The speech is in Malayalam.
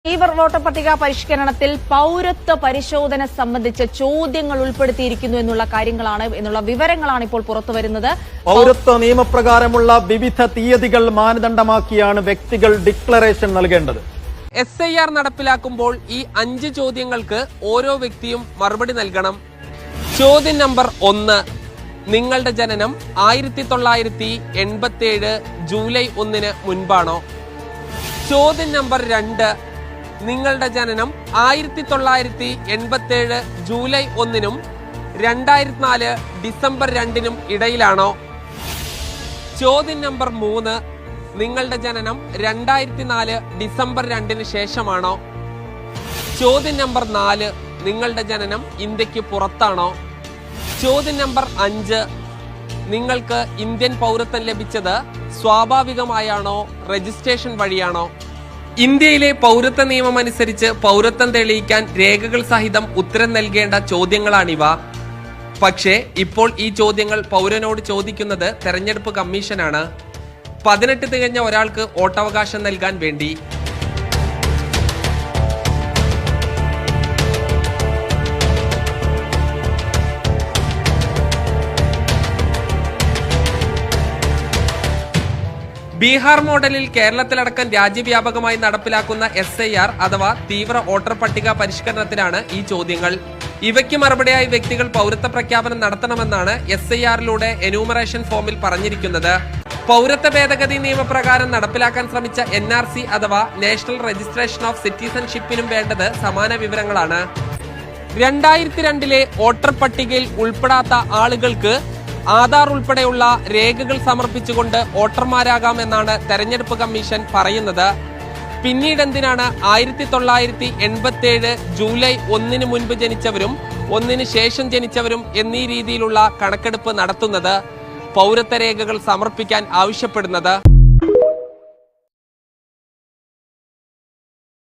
തീവ്ര വോട്ടർ പട്ടിക പരിഷ്കരണത്തിൽ പൌരത്വ പരിശോധന സംബന്ധിച്ച് ചോദ്യങ്ങൾ ഉൾപ്പെടുത്തിയിരിക്കുന്നു എന്നുള്ള വിവരങ്ങളാണ് ഇപ്പോൾ പുറത്തുവരുന്നത്. പൌരത്വ നിയമപ്രകാരമുള്ള വിവിധ തീയതികൾ മാനദണ്ഡമാക്കിയാണ് വ്യക്തികൾ ഡിക്ലറേഷൻ നൽകേണ്ടത്. SIR നടപ്പിലാക്കുമ്പോൾ ഈ 5 ചോദ്യങ്ങൾക്ക് ഓരോ വ്യക്തിയും മറുപടി നൽകണം. ചോദ്യം നമ്പർ 1, നിങ്ങളുടെ ജനനം 1987 ജൂലൈ 1 മുൻപാണോ? ചോദ്യം നമ്പർ 2, നിങ്ങളുടെ ജനനം 1987 ജൂലൈ 1 2004 ഡിസംബർ 2 ഇടയിലാണോ? ചോദ്യം നമ്പർ 3, നിങ്ങളുടെ ജനനം 2004 ഡിസംബർ 2 ശേഷമാണോ? ചോദ്യം നമ്പർ 4, നിങ്ങളുടെ ജനനം ഇന്ത്യക്ക് പുറത്താണോ? ചോദ്യം നമ്പർ 5, നിങ്ങൾക്ക് ഇന്ത്യൻ പൗരത്വം ലഭിച്ചത് സ്വാഭാവികമായാണോ രജിസ്ട്രേഷൻ വഴിയാണോ? ഇന്ത്യയിലെ പൗരത്വ നിയമം അനുസരിച്ച് പൗരത്വം തെളിയിക്കാൻ രേഖകൾ സഹിതം ഉത്തരം നൽകേണ്ട ചോദ്യങ്ങളാണിവ. പക്ഷേ ഇപ്പോൾ ഈ ചോദ്യങ്ങൾ പൗരനോട് ചോദിക്കുന്നത് തെരഞ്ഞെടുപ്പ് കമ്മീഷനാണ്. 18 തികഞ്ഞ ഒരാൾക്ക് വോട്ടവകാശം നൽകാൻ വേണ്ടി. ബീഹാർ മോഡലിൽ കേരളത്തിലടക്കം രാജ്യവ്യാപകമായി നടപ്പിലാക്കുന്ന SIR അഥവാ തീവ്ര വോട്ടർ പട്ടിക പരിഷ്കരണത്തിലാണ് ഈ ചോദ്യങ്ങൾ. ഇവയ്ക്ക് മറുപടിയായി വ്യക്തികൾ പൗരത്വ പ്രഖ്യാപനം നടത്തണമെന്നാണ് SIR-ലൂടെ എന്യൂമറേഷൻ ഫോമിൽ പറഞ്ഞിരിക്കുന്നത്. പൗരത്വ ഭേദഗതി നിയമപ്രകാരം നടപ്പിലാക്കാൻ ശ്രമിച്ച NRC അഥവാ നാഷണൽ രജിസ്ട്രേഷൻ ഓഫ് സിറ്റിസൺഷിപ്പിനും വേണ്ടത് സമാന വിവരങ്ങളാണ്. 2002-ലെ വോട്ടർ പട്ടികയിൽ ഉൾപ്പെടാത്ത ആളുകൾക്ക് ആധാർ ഉൾപ്പെടെയുള്ള രേഖകൾ സമർപ്പിച്ചുകൊണ്ട് വോട്ടർമാരാകാമെന്നാണ് തെരഞ്ഞെടുപ്പ് കമ്മീഷൻ പറയുന്നത്. പിന്നീട് എന്തിനാണ് 1987 ജൂലൈ 1 മുൻപ് ജനിച്ചവരും 1 ശേഷം ജനിച്ചവരും എന്നീ രീതിയിലുള്ള കണക്കെടുപ്പ് നടത്തുന്നത്, പൗരത്വ രേഖകൾ സമർപ്പിക്കാൻ ആവശ്യപ്പെടുന്നത്?